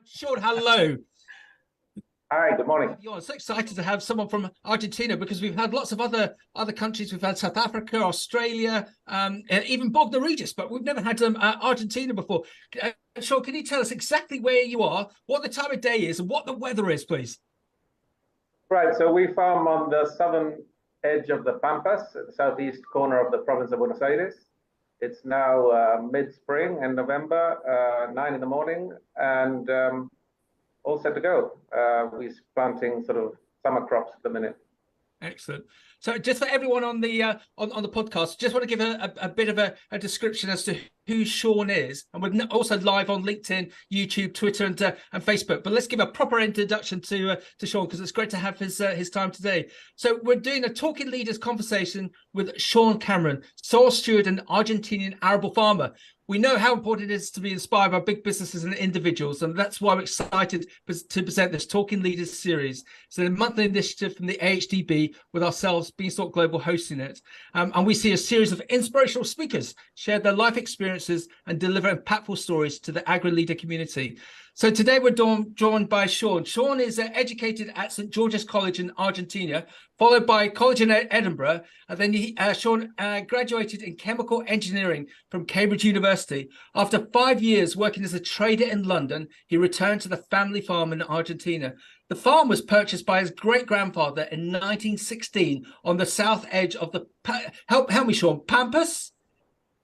Sean, hello. Hi, good morning. I'm so excited to have someone from Argentina because we've had lots of other countries. We've had South Africa, Australia, even Bognor Regis, but we've never had Argentina before. Sean, can you tell us exactly where you are, what the time of day is, and what the weather is, please? Right, so we farm on the southern edge of the Pampas, the southeast corner of the Province of Buenos Aires. It's now mid-spring in November, 9 in the morning, and all set to go. We're planting sort of summer crops at the minute. Excellent. So just for everyone on the podcast, just want to give a bit of a description as to who Sean is, and we're also live on LinkedIn, YouTube, Twitter, and Facebook. But let's give a proper introduction to Sean, because it's great to have his time today. So we're doing a Talking Leaders conversation with Sean Cameron, soil steward and Argentinian arable farmer. We know how important it is to be inspired by big businesses and individuals, and that's why I'm excited to present this Talking Leaders series. It's a monthly initiative from the AHDB with ourselves, Beanstalk Global, hosting it. And we see a series of inspirational speakers share their life experiences and deliver impactful stories to the agri-leader community. So today we're joined by Sean. Sean is educated at St. George's College in Argentina, followed by college in Edinburgh. And then Sean graduated in chemical engineering from Cambridge University. After 5 years working as a trader in London, he returned to the family farm in Argentina. The farm was purchased by his great-grandfather in 1916 on the south edge of the, help me, Sean, Pampas?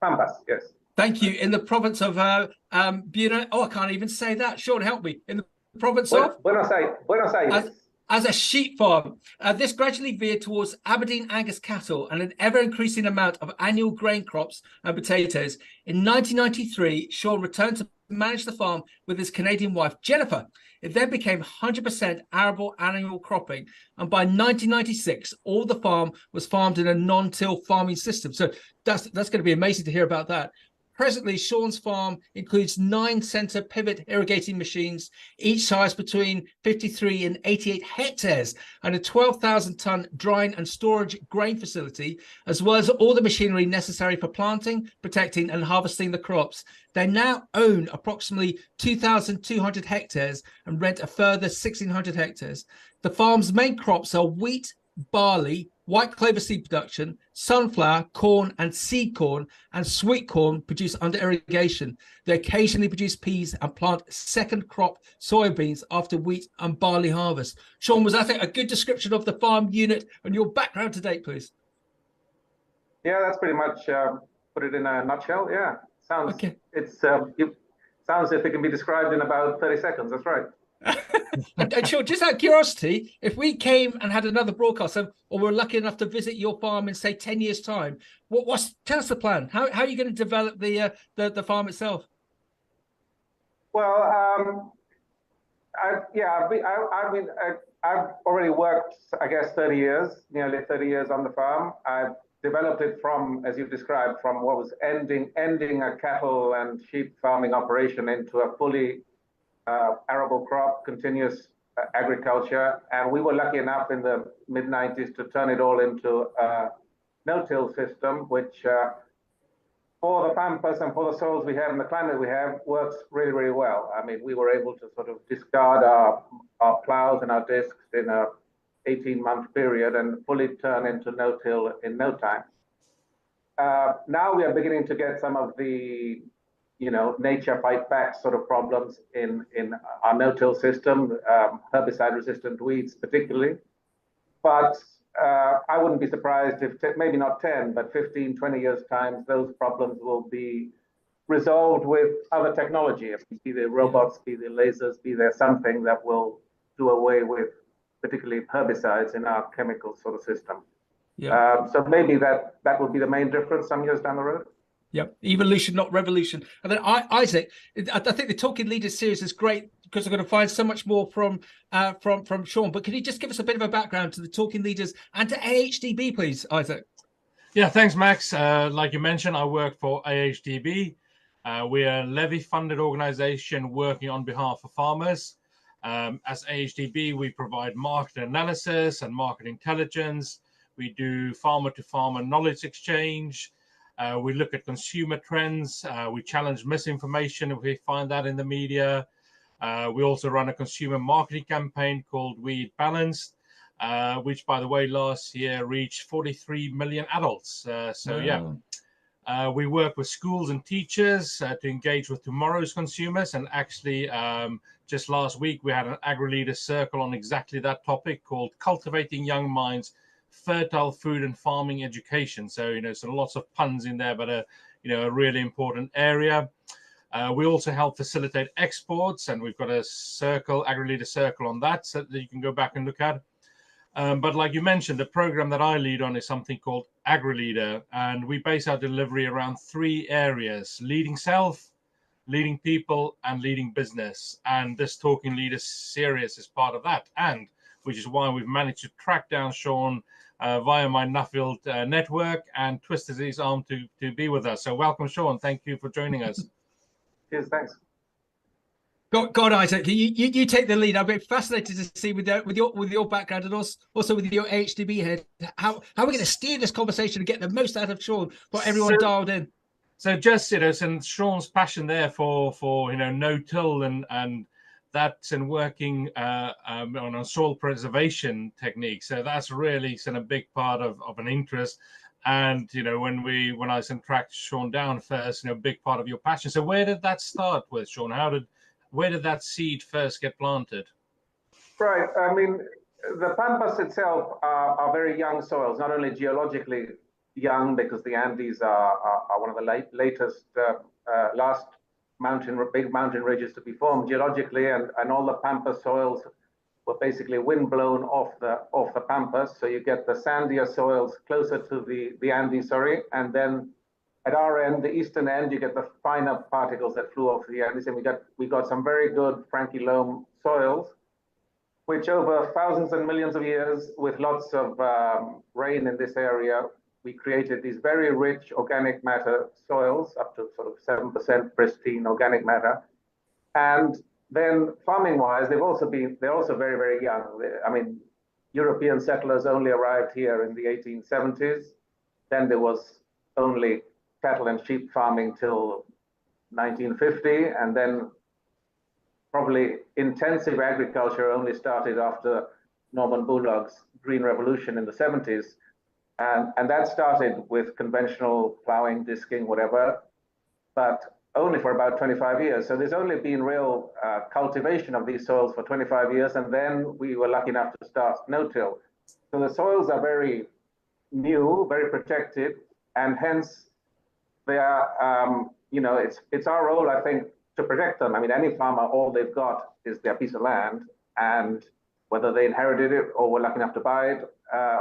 Pampas, yes. Thank you. In the province of Buenos. Oh, I can't even say that. Sean, help me. In the province of Buenos Aires. As a sheep farm, this gradually veered towards Aberdeen Angus cattle and an ever-increasing amount of annual grain crops and potatoes. In 1993, Sean returned to manage the farm with his Canadian wife, Jennifer. It then became 100% arable annual cropping. And by 1996, all the farm was farmed in a non-till farming system. So that's going to be amazing to hear about that. Presently, Sean's farm includes 9 centre pivot irrigating machines, each size between 53 and 88 hectares, and a 12,000-tonne drying and storage grain facility, as well as all the machinery necessary for planting, protecting and harvesting the crops. They now own approximately 2,200 hectares and rent a further 1,600 hectares. The farm's main crops are wheat, barley, white clover seed production, sunflower, corn and seed corn, and sweet corn produced under irrigation. They occasionally produce peas and plant second crop soybeans after wheat and barley harvest. Sean, was that a good description of the farm unit and your background to date, please? Yeah, that's pretty much put it in a nutshell. Yeah, sounds okay. It sounds if it can be described in about 30 seconds. That's right. And Sean, just out of curiosity, if we came and had another broadcast, or we're lucky enough to visit your farm in say 10 years' time, tell us the plan? How are you going to develop the farm itself? Well, I've already worked, I guess, 30 years, nearly 30 years on the farm. I've developed it from, as you've described, from what was ending a cattle and sheep farming operation into a fully arable crop, continuous agriculture, and we were lucky enough in the mid-90s to turn it all into a no-till system, which for the Pampas and for the soils we have and the climate we have works really, really well. I mean, we were able to sort of discard our plows and our discs in a 18-month period and fully turn into no-till in no time. Now we are beginning to get some of the nature fight back sort of problems in our no-till system, herbicide-resistant weeds particularly. But I wouldn't be surprised if maybe not 10, but 15, 20 years' time, those problems will be resolved with other technology, be they robots, be they lasers, be there something that will do away with particularly herbicides in our chemical sort of system. Yeah. So maybe that will be the main difference some years down the road. Yep, evolution, not revolution. And then Isaac, I think the Talking Leaders series is great because we're going to find so much more from Sean. But can you just give us a bit of a background to the Talking Leaders and to AHDB, please, Isaac? Yeah, thanks, Max. Like you mentioned, I work for AHDB. We're a levy-funded organization working on behalf of farmers. As AHDB, we provide market analysis and market intelligence. We do farmer-to-farmer knowledge exchange. We look at consumer trends. We challenge misinformation if we find that in the media. We also run a consumer marketing campaign called We Eat Balanced, which, by the way, last year reached 43 million adults. We work with schools and teachers to engage with tomorrow's consumers. And actually, just last week, we had an agri-leader circle on exactly that topic called Cultivating Young Minds, Fertile Food and Farming Education. So, so lots of puns in there, but a really important area. We also help facilitate exports, and we've got a circle, agri-leader circle on that, so that you can go back and look at. But like you mentioned, the program that I lead on is something called AgriLeader, and we base our delivery around 3 areas: leading self, leading people, and leading business. And this Talking Leaders series is part of that, and which is why we've managed to track down Sean via my Nuffield network and twisted his arm to be with us. So welcome, Sean. Thank you for joining us. Cheers, thanks. God, Isaac, you take the lead. I've been fascinated to see with your background and also with your AHDB head how we're going to steer this conversation and get the most out of Sean for everyone dialed in. So just and Sean's passion there for no-till and that's in working on a soil preservation technique. So that's really a big part of an interest. And when I tracked Sean down first, a big part of your passion. So where did that start with, Sean? Where did that seed first get planted? Right. I mean, the Pampas itself are very young soils, not only geologically young because the Andes are one of the latest, last big mountain ridges to be formed geologically, and all the Pampas soils were basically windblown off the Pampas. So you get the sandier soils closer to the Andes, and then at our end, the eastern end, you get the finer particles that flew off the Andes, and we got some very good Frankie loam soils, which over thousands and millions of years, with lots of rain in this area, we created these very rich organic matter soils, up to sort of 7% pristine organic matter. And then farming-wise, they're also very, very young. I mean, European settlers only arrived here in the 1870s. Then there was only cattle and sheep farming till 1950, and then probably intensive agriculture only started after Norman Bullock's Green Revolution in the 70s. And that started with conventional plowing, disking, whatever, but only for about 25 years. So there's only been real cultivation of these soils for 25 years, and then we were lucky enough to start no-till. So the soils are very new, very protected, and hence they are, it's our role, I think, to protect them. I mean, any farmer, all they've got is their piece of land, and whether they inherited it or were lucky enough to buy it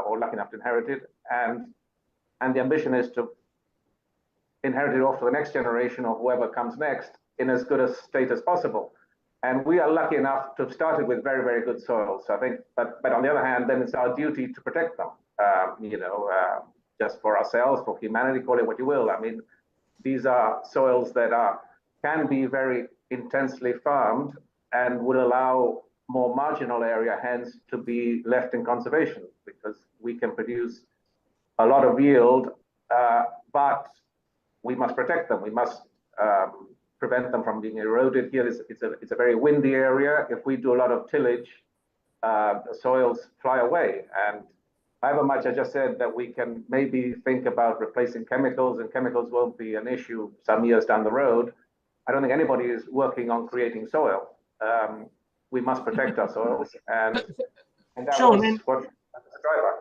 or lucky enough to inherit it, and the ambition is to inherit it off to the next generation or whoever comes next in as good a state as possible. And we are lucky enough to have started with very, very good soils. So I think, but on the other hand, then it's our duty to protect them, just for ourselves, for humanity, call it what you will. I mean, these are soils that can be very intensely farmed and would allow more marginal area, hence, to be left in conservation, because we can produce a lot of yield, but we must protect them. We must prevent them from being eroded. Here, it's a very windy area. If we do a lot of tillage, the soils fly away. And however much I just said that we can maybe think about replacing chemicals, and chemicals won't be an issue some years down the road, I don't think anybody is working on creating soil. We must protect our soils, and that Sean, was what the driver.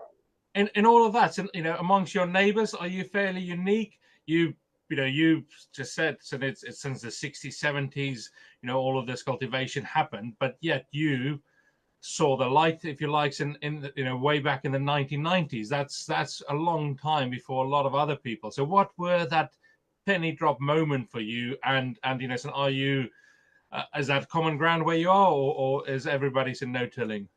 In all of that, amongst your neighbours, are you fairly unique? You just said it's since the 60s, 70s, all of this cultivation happened, but yet you saw the light, if you like, in way back in the 1990s. That's a long time before a lot of other people. So what were that penny drop moment for you? And so are you is that common ground where you are, or is everybody's in no-tilling?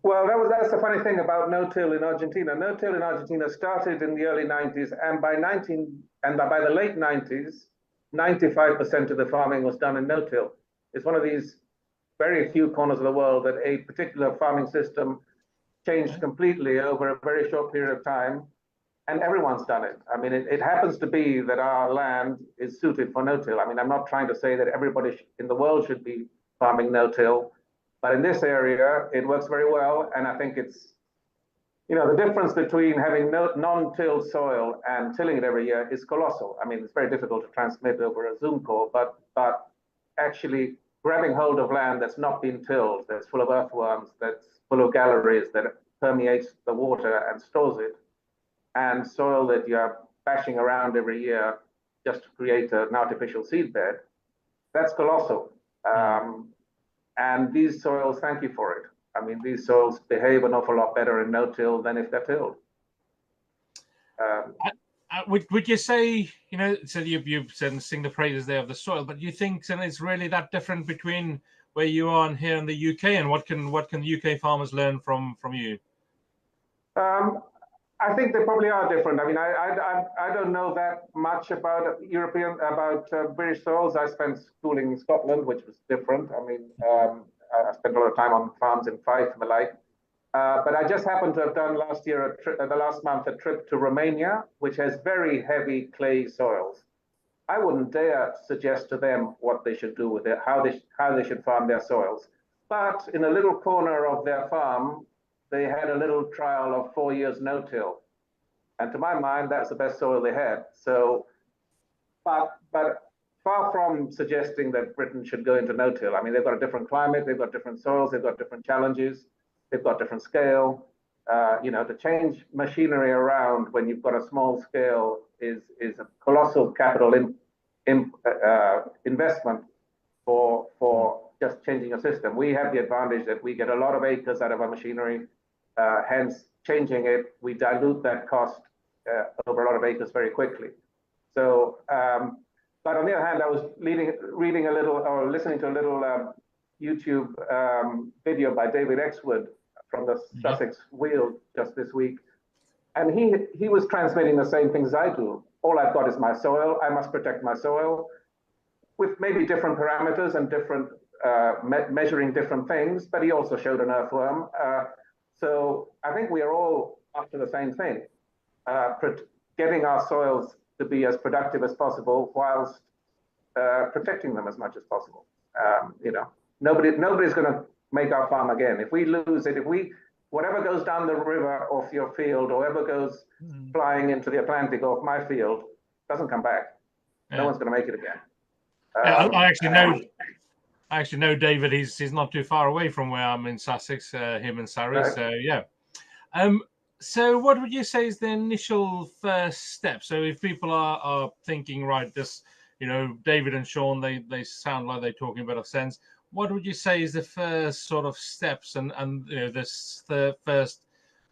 Well, that's the funny thing about no-till in Argentina. No-till in Argentina started in the early 90s, and by the late 90s, 95% of the farming was done in no-till. It's one of these very few corners of the world that a particular farming system changed completely over a very short period of time, and everyone's done it. I mean, it happens to be that our land is suited for no-till. I mean, I'm not trying to say that everybody in the world should be farming no-till. But in this area, it works very well. And I think it's, the difference between having non-tilled soil and tilling it every year is colossal. I mean, it's very difficult to transmit over a Zoom call, but actually grabbing hold of land that's not been tilled, that's full of earthworms, that's full of galleries, that permeates the water and stores it, and soil that you're bashing around every year just to create an artificial seed bed, that's colossal. And these soils thank you for it. I mean, these soils behave an awful lot better in no-till than if they're tilled. Would you say, so you've said sing the praises there of the soil, but you think then it's really that different between where you are and here in the UK, and what can the UK farmers learn from you? I think they probably are different. I mean, I don't know that much about British soils. I spent schooling in Scotland, which was different. I mean, I spent a lot of time on farms in Fife and the like. But I just happened to have done last month a trip to Romania, which has very heavy clay soils. I wouldn't dare suggest to them what they should do with it, how they should farm their soils. But in a little corner of their farm, they had a little trial of 4 years no-till. And to my mind, that's the best soil they had. So, but far from suggesting that Britain should go into no-till. I mean, they've got a different climate, they've got different soils, they've got different challenges, they've got different scale. To change machinery around when you've got a small scale is a colossal capital investment for just changing a system. We have the advantage that we get a lot of acres out of our machinery. Hence, changing it, we dilute that cost over a lot of acres very quickly. So, but on the other hand, I was reading a little or listening to a little YouTube video by David Exwood from the Sussex Weald just this week, and he was transmitting the same things I do. All I've got is my soil. I must protect my soil with maybe different parameters and different measuring different things. But he also showed an earthworm. So I think we are all after the same thing, getting our soils to be as productive as possible whilst protecting them as much as possible. Nobody's going to make our farm again. If we lose it, whatever goes down the river off your field, or whatever goes flying into the Atlantic off my field, doesn't come back. Yeah. No one's going to make it again. I actually know David. He's not too far away from where I'm in Sussex. Him and Surrey. Right. So yeah. So what would you say is the initial first step? So if people are thinking, right, this, David and Sean, they sound like they're talking a bit of sense. What would you say is the first sort of steps and the first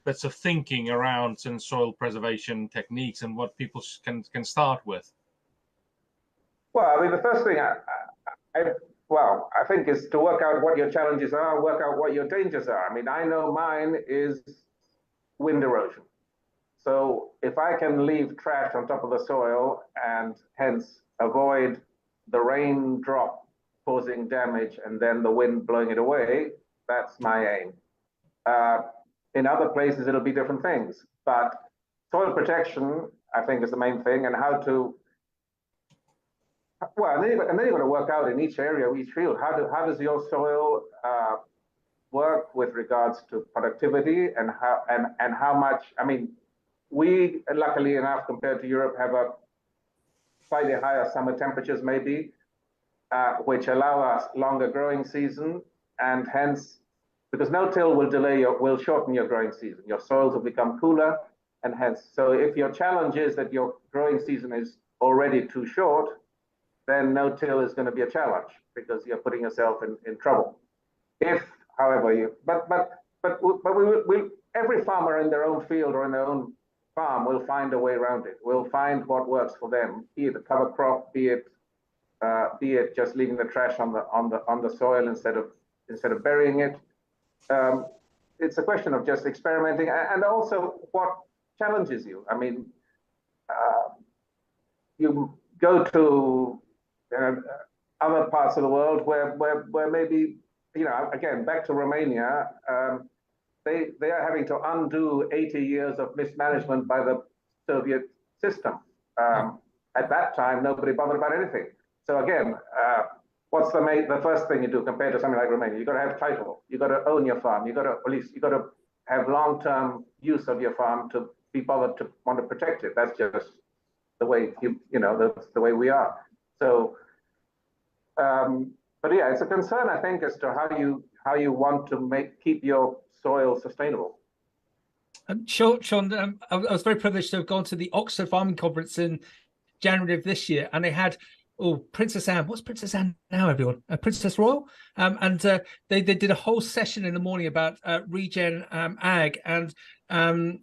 bits of thinking around some soil preservation techniques and what people can start with? Well, I mean, the first thing I think is to work out what your challenges are, work out what your dangers are. I mean, I know mine is wind erosion. So if I can leave trash on top of the soil and hence avoid the raindrop causing damage and then the wind blowing it away, that's my aim. In other places, it'll be different things. But soil protection, I think, is the main thing, and how to, and then you've got to work out in each area, each field, how does your soil work with regards to productivity and how much. I mean, we, luckily enough, compared to Europe, have a slightly higher summer temperatures maybe, which allow us longer growing season, and hence, because no-till will shorten your growing season. Your soils will become cooler, and hence, so if your challenge is that your growing season is already too short, then no-till is going to be a challenge because you're putting yourself in trouble. If, however, every farmer in their own field or in their own farm will find a way around it. Will find what works for them, be it a cover crop, be it just leaving the trash on the soil instead of burying it. It's a question of just experimenting, and also what challenges you. I mean, you go to other parts of the world where maybe, again, back to Romania, they are having to undo 80 years of mismanagement by the Soviet system. At that time, nobody bothered about anything. So again, what's the first thing you do compared to something like Romania? You got to have title. You got to own your farm. You got to at least you got to have long-term use of your farm to be bothered to want to protect it. That's just the way that's the way we are. So, but yeah, it's a concern, I think, as to how you want to keep your soil sustainable. Sean, I was very privileged to have gone to the Oxford Farming Conference in January of this year, and they had Princess Anne. What's Princess Anne now, everyone? Princess Royal. And they did a whole session in the morning about regen ag, and the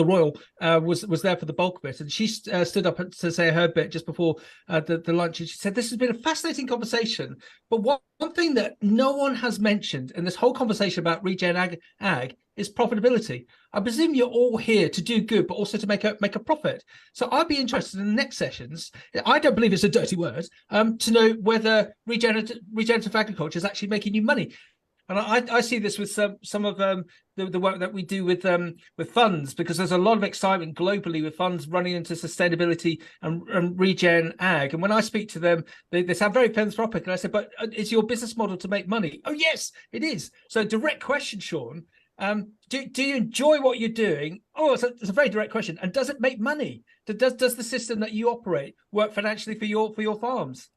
Royal was there for the bulk of it, and she stood up to say her bit just before the lunch, and she said this has been a fascinating conversation, but one thing that no one has mentioned in this whole conversation about regen ag is profitability. I presume you're all here to do good, but also to make a profit. So I'd be interested in the next sessions. I don't believe it's a dirty word, to know whether regenerative agriculture is actually making you money. And I see this with some of the work that we do with funds, because there's a lot of excitement globally with funds running into sustainability and regen ag. And when I speak to them, they sound very philanthropic. And I said, but is your business model to make money? Oh, yes, it is. So direct question, Sean. Do you enjoy what you're doing? Oh, it's a very direct question. And does it make money? Does the system that you operate work financially for your farms?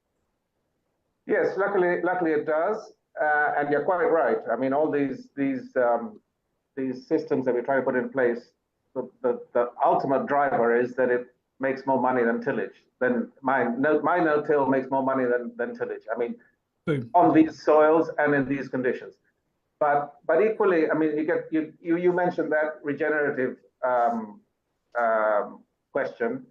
Yes, luckily it does. And you're quite right. I mean, all these systems that we try to put in place, the ultimate driver is that it makes more money than tillage. Then my no-till makes more money than tillage. I mean, boom, on these soils and in these conditions. But equally, I mean, you mentioned that regenerative question.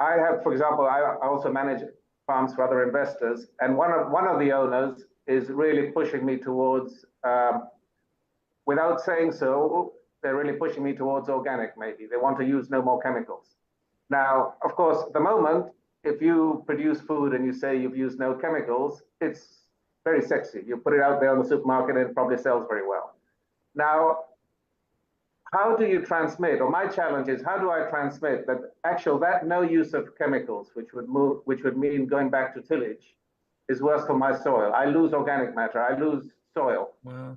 I have, for example, I also manage farms for other investors, and one of the owners is really pushing me towards, without saying so, they're really pushing me towards organic. Maybe they want to use no more chemicals. Now, of course, at the moment, if you produce food and you say you've used no chemicals, it's very sexy. You put it out there on the supermarket and it probably sells very well. Now, how do you transmit, or my challenge is, how do I transmit that no use of chemicals, which would mean going back to tillage, is worse for my soil. I lose organic matter, I lose soil. Wow.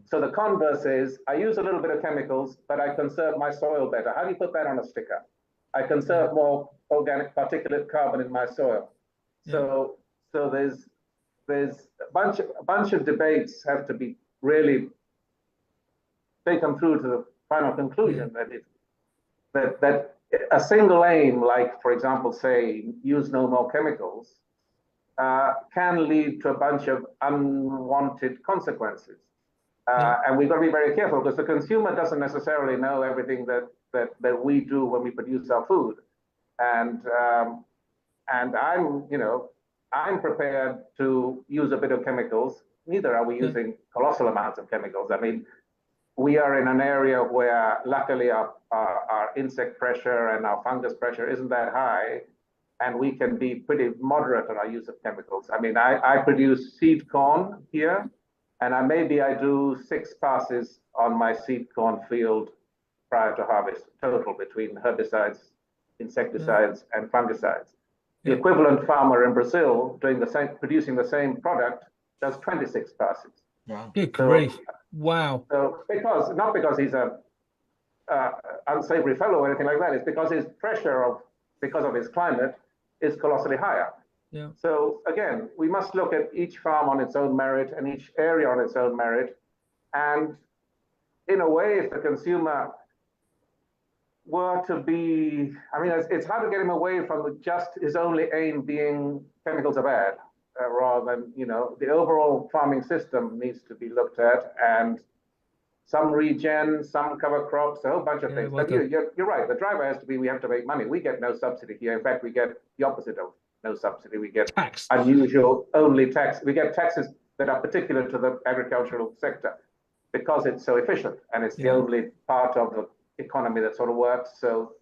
So the converse is, I use a little bit of chemicals, but I conserve my soil better. How do you put that on a sticker? I conserve more organic particulate carbon in my soil. Yeah. So there's a bunch of debates have to be really taken through to the final conclusion that a single aim, like for example, say use no more chemicals, can lead to a bunch of unwanted consequences. And we've got to be very careful, because the consumer doesn't necessarily know everything that we do when we produce our food. And I'm prepared to use a bit of chemicals. Neither are we using colossal amounts of chemicals. I mean, we are in an area where luckily our insect pressure and our fungus pressure isn't that high, and we can be pretty moderate on our use of chemicals. I mean, I produce seed corn here, and I do 6 passes on my seed corn field prior to harvest, total between herbicides, insecticides, and fungicides. The equivalent farmer in Brazil producing the same product does 26 passes. Wow. Good grief. Wow. So not because he's a unsavory fellow or anything like that, it's because his pressure because of his climate is colossally higher. Yeah. So again, we must look at each farm on its own merit and each area on its own merit. And in a way, if the consumer were to be, I mean, it's hard to get him away from just his only aim being chemicals are bad, rather than, the overall farming system needs to be looked at, and some regen, some cover crops, a whole bunch of things. But you're right. The driver has to be, we have to make money. We get no subsidy here. In fact, we get the opposite of no subsidy. We get tax. Unusual only tax. We get taxes that are particular to the agricultural sector because it's so efficient, and it's the only part of the economy that sort of works. So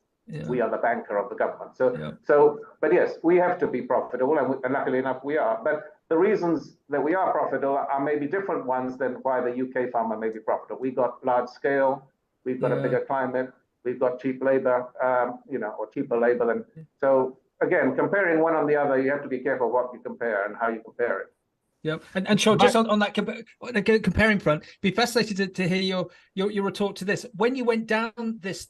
we are the banker of the government. But yes, we have to be profitable, and luckily enough we are. But the reasons that we are profitable are maybe different ones than why the UK farmer may be profitable. We've got large scale, we've got a bigger climate, we've got cheap labor, or cheaper labor, and so again, comparing one on the other, you have to be careful what you compare and how you compare it. Yeah, and Sean, just on that comparing front, be fascinated to hear your retort to this. When you went down this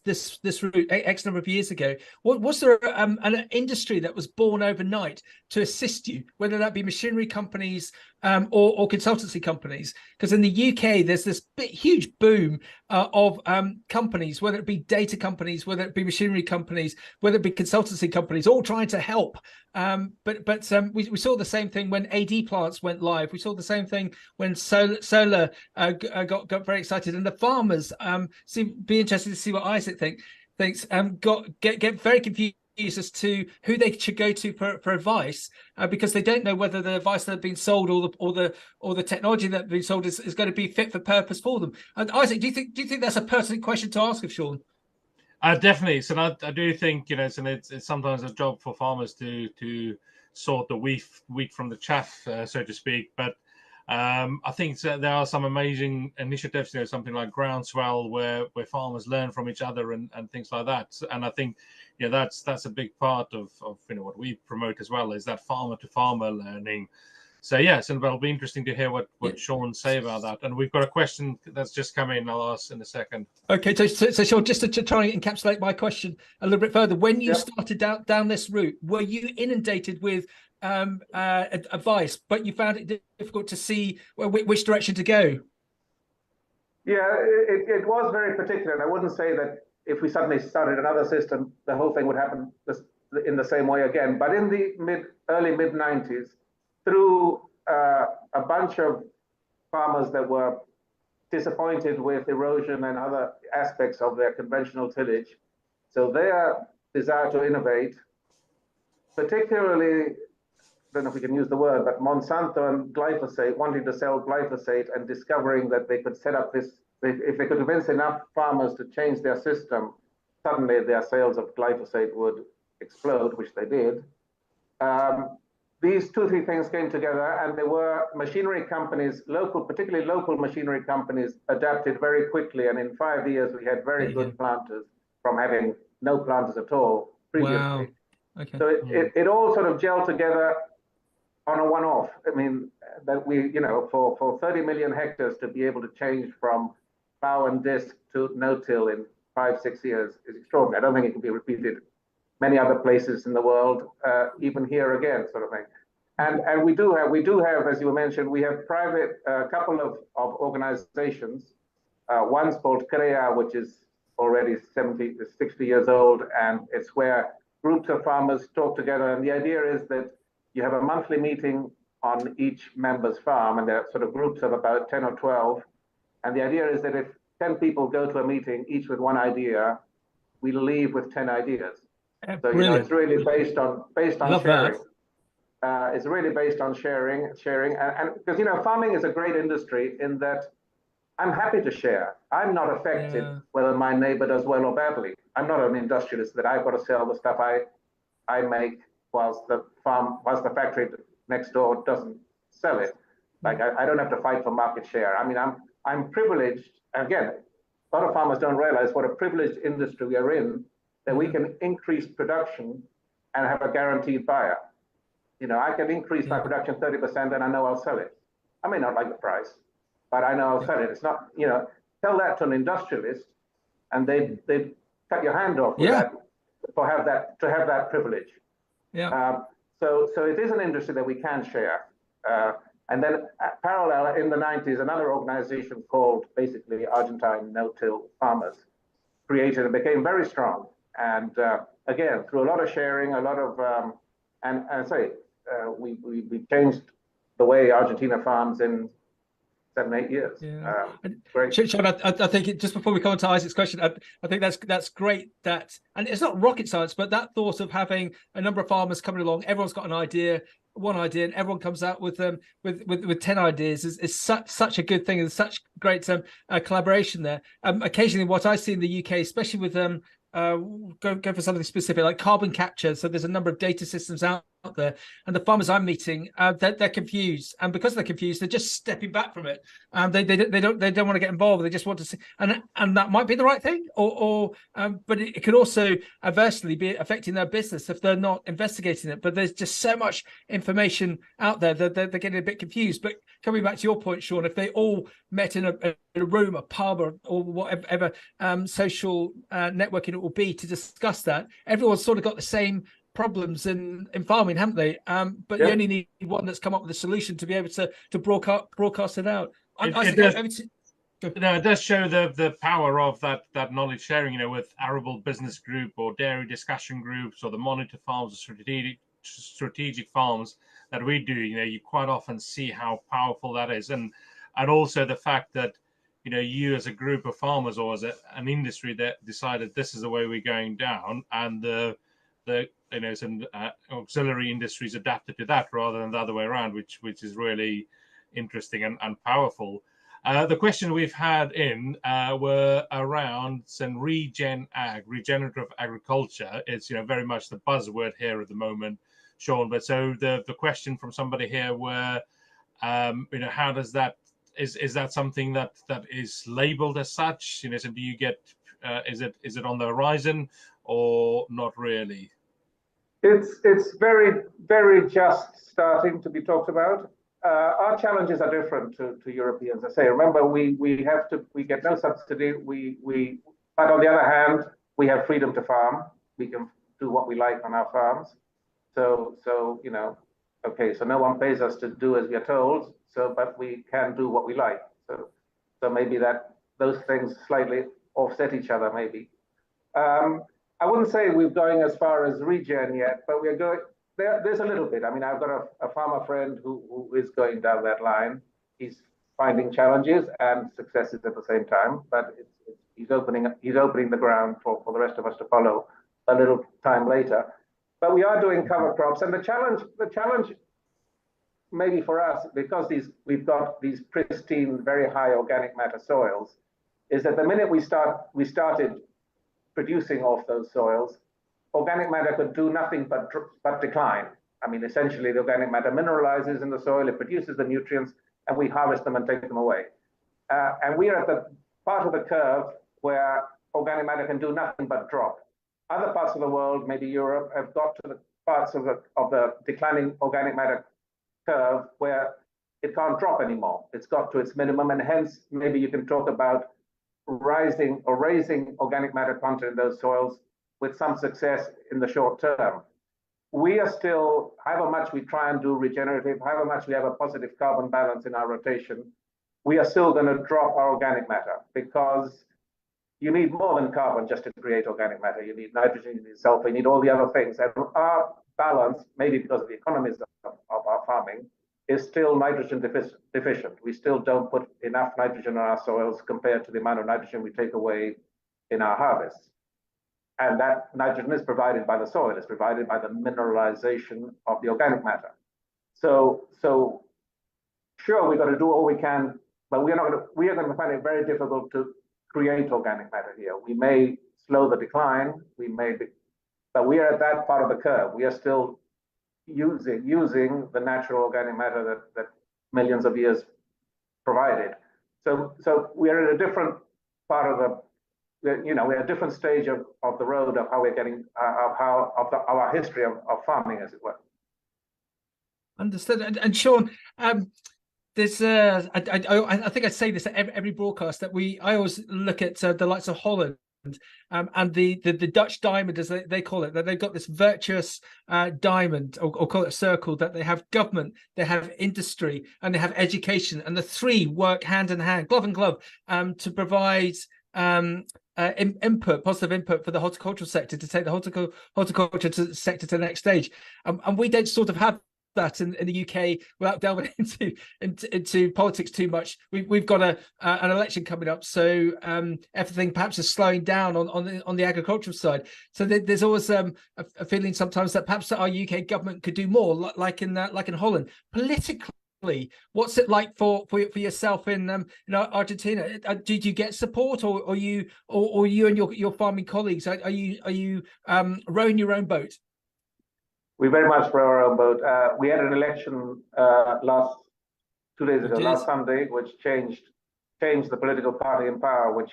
route X number of years ago, was there an industry that was born overnight to assist you, whether that be machinery companies or consultancy companies? Because in the UK, there's this huge boom of companies, whether it be data companies, whether it be machinery companies, whether it be consultancy companies, all trying to help. But we saw the same thing when AD plants went live. We saw the same thing when solar got very excited, and the farmers be interested to see what Isaac thinks. Get very confused as to who they should go to for advice, because they don't know whether the advice that have been sold or the technology that has been sold is going to be fit for purpose for them. And Isaac, do you think that's a pertinent question to ask of Sean? Definitely. So I do think, it's sometimes a job for farmers to sort the wheat from the chaff, so to speak. But I think there are some amazing initiatives, something like Groundswell, where farmers learn from each other and things like that. And I think, that's a big part of what we promote as well, is that farmer to farmer learning. So yes, and it'll be interesting to hear what Sean say about that. And we've got a question that's just come in. I'll ask in a second. Okay, so Sean, just to try and encapsulate my question a little bit further, when you started down this route, were you inundated with advice, but you found it difficult to see which direction to go? Yeah, it was very particular. And I wouldn't say that if we suddenly started another system, the whole thing would happen in the same way again. But in the early mid 90s, through a bunch of farmers that were disappointed with erosion and other aspects of their conventional tillage, so their desire to innovate, particularly, I don't know if we can use the word, but Monsanto and glyphosate, wanting to sell glyphosate and discovering that they could set up this, if they could convince enough farmers to change their system, suddenly their sales of glyphosate would explode, which they did. These 2-3 things came together, and there were machinery companies, particularly local machinery companies, adapted very quickly. And in 5 years, we had very good planters from having no planters at all previously. Wow. Okay. So it all sort of gelled together on a one-off. I mean, that we, for 30 million hectares to be able to change from plow and disc to no-till in 5-6 years is extraordinary. I don't think it can be repeated many other places in the world, even here again, sort of thing. And we do have, as you mentioned, we have private, couple of organizations. One's called CREA, which is already 60 years old, and it's where groups of farmers talk together. And the idea is that you have a monthly meeting on each member's farm, and there are sort of groups of about 10 or 12. And the idea is that if 10 people go to a meeting, each with one idea, we leave with 10 ideas. So it's really based on sharing. It's really based on sharing, and because farming is a great industry in that I'm happy to share. I'm not affected whether my neighbor does well or badly. I'm not an industrialist that I've got to sell the stuff I make whilst the factory next door doesn't sell it. Like I don't have to fight for market share. I mean, I'm privileged. Again, a lot of farmers don't realize what a privileged industry we are in, that we can increase production and have a guaranteed buyer. I can increase my production 30% and I know I'll sell it. I may not like the price, but I know I'll sell it. It's not, tell that to an industrialist and they cut your hand off with that, to have that privilege. Yeah. So it is an industry that we can share. And then parallel in the 90s, another organization called basically Argentine No-Till Farmers created and became very strong. And again, through a lot of sharing, a lot of, we changed the way Argentina farms in 7-8 years. Yeah. Great. Sean, I think just before we come on to Isaac's question, I think that's great that, and it's not rocket science, but that thought of having a number of farmers coming along, everyone's got one idea, and everyone comes out with 10 ideas is such a good thing, and such great collaboration there. Occasionally, what I see in the UK, especially with go for something specific like carbon capture. So there's a number of data systems out there, and the farmers I'm meeting, they're confused, and because they're confused, they're just stepping back from it. They don't want to get involved. They just want to see, and that might be the right thing, but it could also adversely be affecting their business if they're not investigating it. But there's just so much information out there that they're getting a bit confused. But coming back to your point, Sean, if they all met in a room, a pub, or whatever social networking it will be to discuss that, everyone's sort of got the same problems in farming, haven't they? But you only need one that's come up with a solution to be able to broadcast it out. It does show the power of that knowledge sharing, with Arable Business Group or dairy discussion groups or the monitor farms, or strategic farms that we do. You quite often see how powerful that is, and also the fact that you as a group of farmers or as an industry that decided this is the way we're going down, and the some auxiliary industries adapted to that rather than the other way around, which is really interesting and powerful. The question we've had in were around some regenerative agriculture. It's very much the buzzword here at the moment, Sean. But so the question from somebody here were, how does that is that something that is labeled as such? So do you get is it on the horizon or not really? It's very, very just starting to be talked about. Our challenges are different to Europeans. I say, remember, we get no subsidy. But on the other hand, we have freedom to farm. We can do what we like on our farms. So okay, so no one pays us to do as we are told. But we can do what we like. So maybe those things slightly offset each other, maybe. I wouldn't say we're going as far as regen yet, but we're going there. There's a little bit. I mean, I've got a farmer friend who is going down that line. He's finding challenges and successes at the same time, but he's opening the ground for the rest of us to follow a little time later. But we are doing cover crops, and the challenge maybe for us, because we've got these pristine, very high organic matter soils, is that the minute we started producing off those soils, organic matter could do nothing but decline. I mean, essentially, the organic matter mineralizes in the soil, it produces the nutrients, and we harvest them and take them away. And we are at the part of the curve where organic matter can do nothing but drop. Other parts of the world, maybe Europe, have got to the parts of the declining organic matter curve where it can't drop anymore. It's got to its minimum, and hence maybe you can talk about raising organic matter content in those soils with some success in the short term. We are still, however much we try and do regenerative, however much we have a positive carbon balance in our rotation, we are still going to drop our organic matter, because you need more than carbon just to create organic matter. You need nitrogen, you need sulfur, you need all the other things. And our balance, maybe because of the economies of our farming, is still nitrogen deficient. We still don't put enough nitrogen in our soils compared to the amount of nitrogen we take away in our harvests. And that nitrogen is provided by the soil, it's provided by the mineralization of the organic matter. So sure, we've got to do all we can, but we are going to find it very difficult to create organic matter here. We may slow the decline, but we are at that part of the curve. We are still using the natural organic matter that millions of years provided. So we are at a different part of we're at a different stage of the road of how we're getting our history of farming, as it were. Understood. And Sean, there's I think I say this at every broadcast that I always look at the likes of Holland. And the Dutch diamond, as they call it, that they've got this virtuous diamond, or call it a circle, that they have government, they have industry, and they have education, and the three work hand in hand, glove in glove, to provide positive input for the horticultural sector, to take the horticulture sector to the next stage. And we don't sort of have that in the UK without delving into politics too much. We've got an election coming up, so everything perhaps is slowing down on the agricultural side. So there's always a feeling sometimes that perhaps our UK government could do more, like in Holland. Politically, what's it like for yourself in Argentina? Did you get support, or you and your farming colleagues are you rowing your own boat? We very much row our own boat. We had an election last 2 days ago, last Sunday, which changed the political party in power, which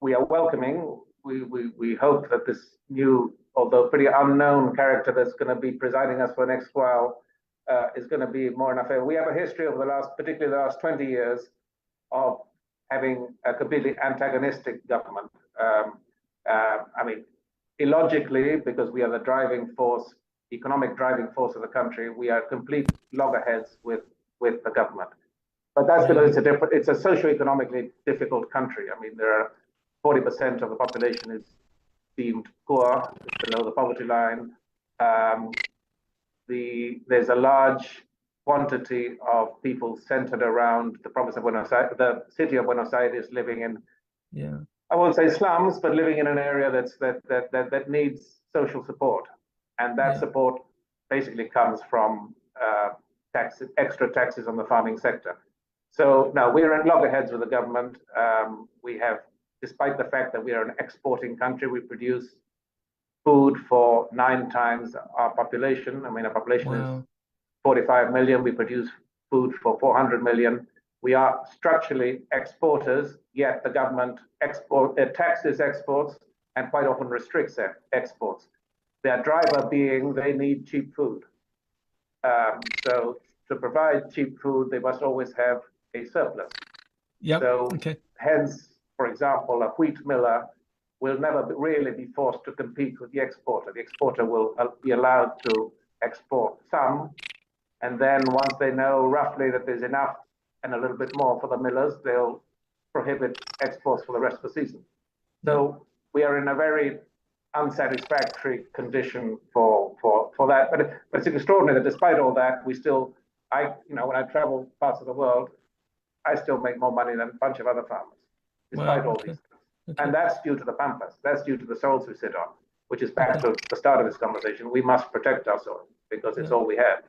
we are welcoming. We hope that this new, although pretty unknown character that's going to be presiding us for the next while is going to be more in our favor. We have a history over particularly the last 20 years, of having a completely antagonistic government. I mean, illogically, because we are the driving force, economic driving force of the country, we are complete loggerheads with the government. But that's because it's a socioeconomically difficult country. I mean, there are 40% of the population is deemed poor, below the poverty line. There's a large quantity of people centered around the province of Buenos Aires, the city of Buenos Aires, living in, I won't say slums, but living in an area that needs social support, and that support basically comes from extra taxes on the farming sector. So now we're at loggerheads with the government. We have, despite the fact that we are an exporting country, we produce food for 9 times our population. I mean, our population is 45 million. We produce food for 400 million. We are structurally exporters, yet the government taxes exports and quite often restricts exports. Their driver being they need cheap food. So to provide cheap food, they must always have a surplus. Hence, for example, a wheat miller will never really be forced to compete with the exporter. The exporter will be allowed to export some, and then once they know roughly that there's enough and a little bit more for the millers, they'll prohibit exports for the rest of the season. So we are in a very unsatisfactory condition for that. But it's extraordinary that despite all that, we still, when I travel parts of the world, I still make more money than a bunch of other farmers, despite all these things. And that's due to the Pampas. That's due to the soils we sit on, which is back to the start of this conversation. We must protect our soil because it's all we have,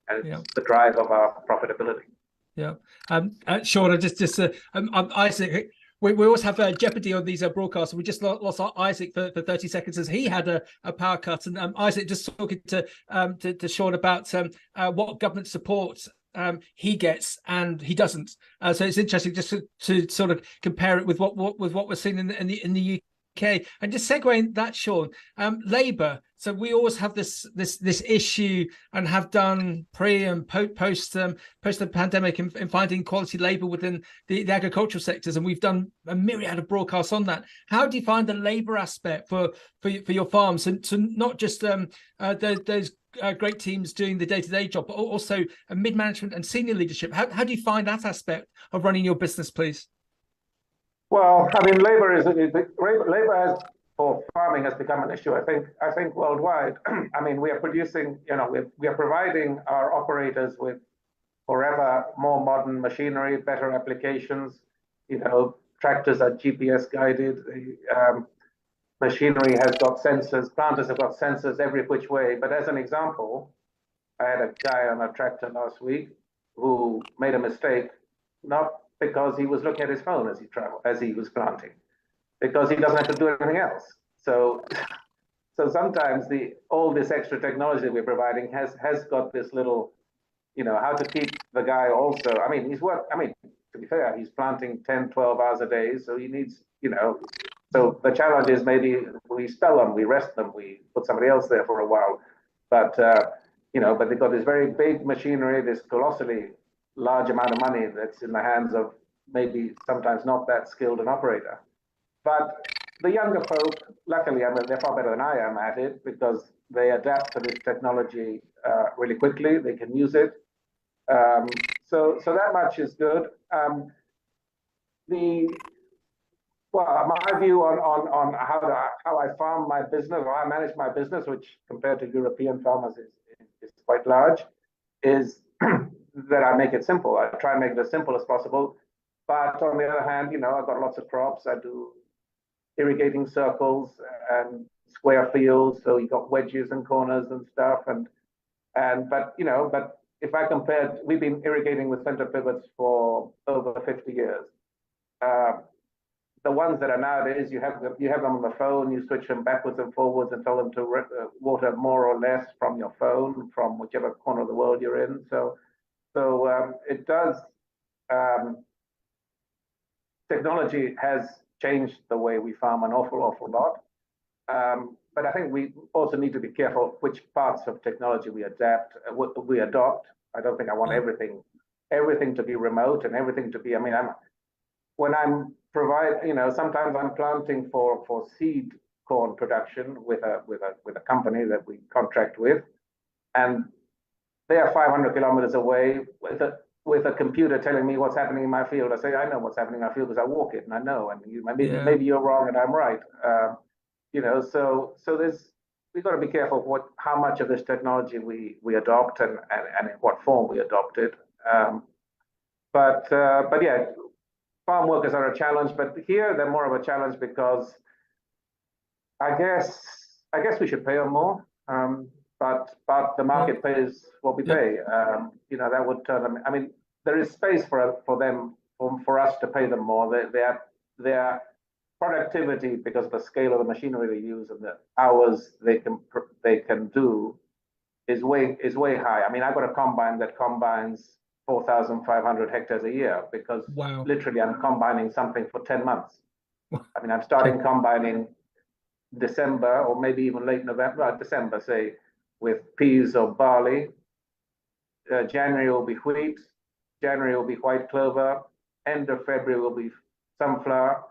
and it's the drive of our profitability. Sean, Isaac, we always have Jeopardy on these broadcasts. We just lost Isaac for 30 seconds as he had a power cut. And Isaac, just talking to Sean about what government support he gets and he doesn't. So it's interesting just to sort of compare it with what we're seeing in the UK. And just segueing that, Sean, Labour. So we always have this issue and have done pre and post the pandemic in finding quality labour within the agricultural sectors, and we've done a myriad of broadcasts on that. How do you find the labour aspect for your farms, and to not just those great teams doing the day-to-day job, but also mid-management and senior leadership? How do you find that aspect of running your business, please? Well, I mean, labor for farming has become an issue. I think worldwide. I mean, we are producing. We are providing our operators with forever more modern machinery, better applications. Tractors are GPS guided. Machinery has got sensors. Planters have got sensors every which way. But as an example, I had a guy on a tractor last week who made a mistake, not because he was looking at his phone as he was planting, because he doesn't have to do anything else. So sometimes all this extra technology that we're providing has got this little, how to keep the guy also. I mean, to be fair, he's planting 10, 12 hours a day, so he needs, so the challenge is maybe we spell them, we rest them, we put somebody else there for a while. But but they've got this very big machinery, this colossally large amount of money that's in the hands of maybe sometimes not that skilled an operator. But the younger folk, luckily, I mean, they're far better than I am at it because they adapt to this technology really quickly. They can use it. So that much is good. My view on how I farm my business, or I manage my business, which compared to European farmers is quite large, is that I make it simple. I try and make it as simple as possible. But on the other hand, I've got lots of crops. I do irrigating circles and square fields, so you've got wedges and corners and stuff. But if I compare, we've been irrigating with center pivots for over 50 years. The the ones that are nowadays, you have them on the phone, you switch them backwards and forwards and tell them to water more or less from your phone, from whichever corner of the world you're in. So it does. Technology has changed the way we farm an awful lot. But I think we also need to be careful which parts of technology we adopt. I don't think I want everything to be remote and everything to be. I mean, sometimes I'm planting for seed corn production with a company that we contract with, and they are 500 kilometers away with a computer telling me what's happening in my field. I say, I know what's happening in my field because I walk it and I know. And maybe you're wrong and I'm right. So we've got to be careful how much of this technology we adopt and in what form we adopt it. But yeah, farm workers are a challenge, but here they're more of a challenge because I guess we should pay them more. But the market pays what we pay. That would turn them. I mean, there is space for us to pay them more. Their productivity, because of the scale of the machinery they use and the hours they can do, is way high. I mean, I've got a combine that combines 4,500 hectares a year because literally I'm combining something for 10 months. I mean, I'm starting combining December or maybe even late November, December, say, with peas or barley. January will be wheat. January will be white clover. End of February will be sunflower.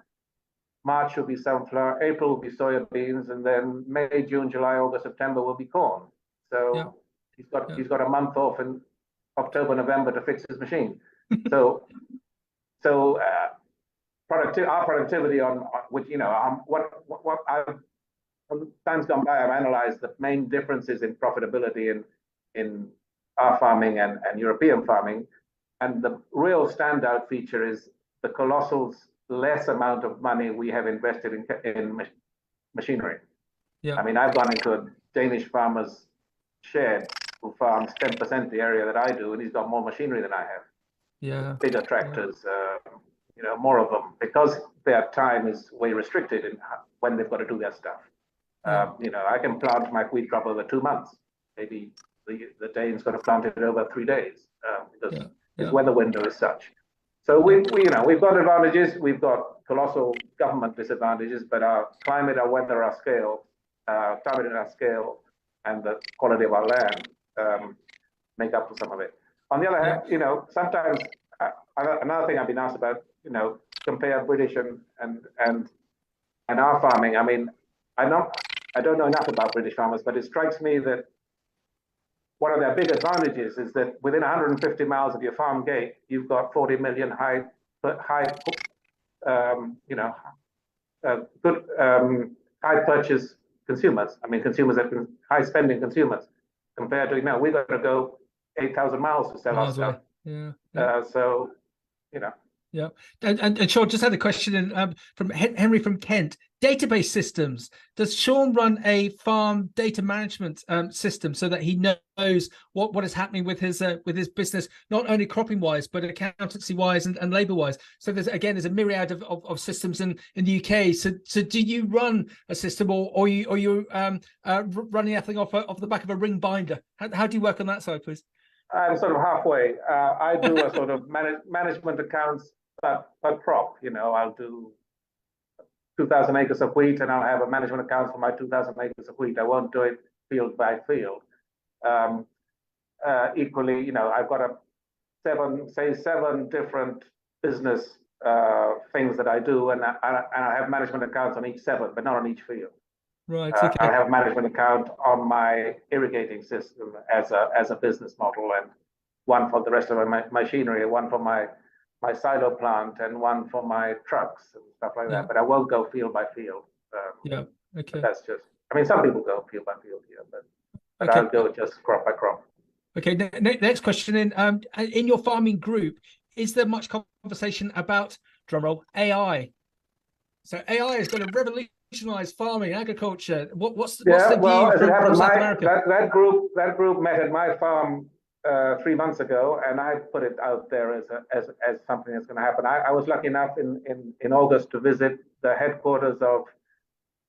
March will be sunflower. April will be soya beans, and then May, June, July, August, September will be corn. So he's got a month off in October, November to fix his machine. So our productivity on which what I've times gone by, I've analyzed the main differences in profitability in our farming and European farming, and the real standout feature is the colossal less amount of money we have invested in machinery. I mean, I've gone into a Danish farmer's shed who farms 10% the area that I do, and he's got more machinery than I have. Bigger tractors, more of them, because their time is way restricted in when they've got to do their stuff. I can plant my wheat crop over 2 months. Maybe the Dane's got to plant it over 3 days because his weather window is such. So we've got advantages. We've got colossal government disadvantages, but our climate, our weather, our scale, and the quality of our land make up for some of it. On the other hand, sometimes another thing I've been asked about, compare British and our farming. I mean, I don't know enough about British farmers, but it strikes me that one of their big advantages is that within 150 miles of your farm gate, you've got 40 million high purchase consumers. I mean, consumers that can high spending consumers compared to we've got to go 8,000 miles to sell our stuff. And Sean just had a question in, from Henry from Kent. Database systems. Does Sean run a farm data management system so that he knows what is happening with his business, not only cropping wise, but accountancy wise and labor wise? So there's a myriad of systems in the UK. So do you run a system, or are you running everything off the back of a ring binder? How do you work on that side, please? I'm sort of halfway. I do a sort of management accounts per crop. I'll do 2,000 acres of wheat, and I'll have a management account for my 2,000 acres of wheat. I won't do it field by field. Equally, I've got seven different business things that I do, and I have management accounts on each seven, but not on each field. Right. Okay. I have a management account on my irrigating system as a business model, and one for the rest of my machinery, one for my silo plant, and one for my trucks and stuff like that. But I won't go field by field. Okay. That's just. I mean, some people go field by field here, but I'll go just crop by crop. Okay. Next question. In your farming group, is there much conversation about, drumroll, AI? So AI is going to revolutionize farming, agriculture. What's the view from South America? That group met at my farm 3 months ago, and I put it out there as something that's going to happen. I was lucky enough in August to visit the headquarters of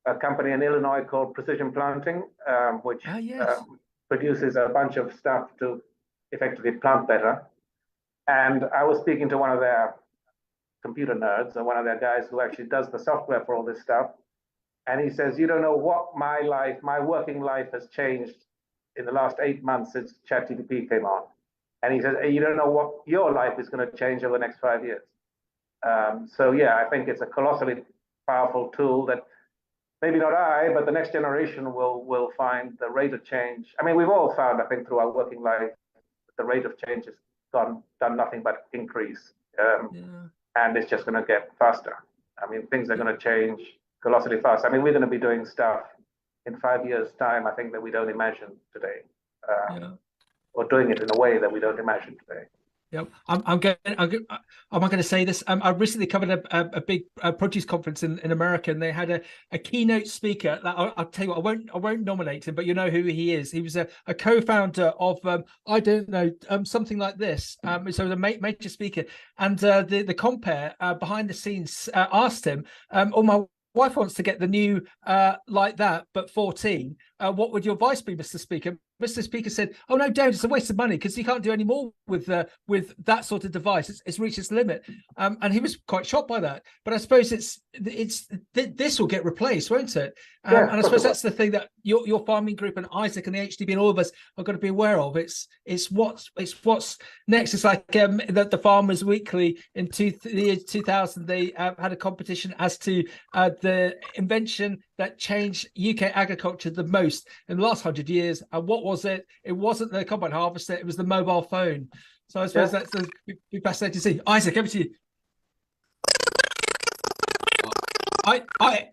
a company in Illinois called Precision Planting, which yes. Produces a bunch of stuff to effectively plant better. And I was speaking to one of their computer nerds, or one of their guys who actually does the software for all this stuff. And he says, you don't know what my working life has changed in the last 8 months since ChatGPT came on. And he says, you don't know what your life is going to change over the next 5 years. So yeah, I think it's a colossally powerful tool that maybe not I, but the next generation will find the rate of change. I mean, we've all found, I think, through our working life, the rate of change has done nothing but increase. And it's just going to get faster. I mean, things are going to change colossally fast. I mean, we're going to be doing stuff in 5 years' time, I think, that we don't imagine today, or doing it in a way that we don't imagine today. Yep. Am I going to say this? I recently covered a big produce conference in America, and they had a keynote speaker. I'll tell you what, I won't nominate him, but you know who he is. He was a co-founder of I don't know, something like this. So the major speaker, and the compere behind the scenes asked him, "Oh, my wife wants to get the new like that, but 14. What would your advice be, Mr. Speaker?" Mr. Speaker said, "Oh no, don't! It's a waste of money because you can't do any more with that sort of device. It's reached its limit." And he was quite shocked by that. But I suppose this will get replaced, won't it? And I suppose that's the thing that your farming group and Isaac and the AHDB and all of us are going to be aware of. It's what's next. It's like the Farmers Weekly in the year 2000. They had a competition as to the invention that changed UK agriculture the most in the last 100 years. And what was it? It wasn't the combine harvester, it was the mobile phone. So I suppose that's be fascinating to see. Isaac, over to you.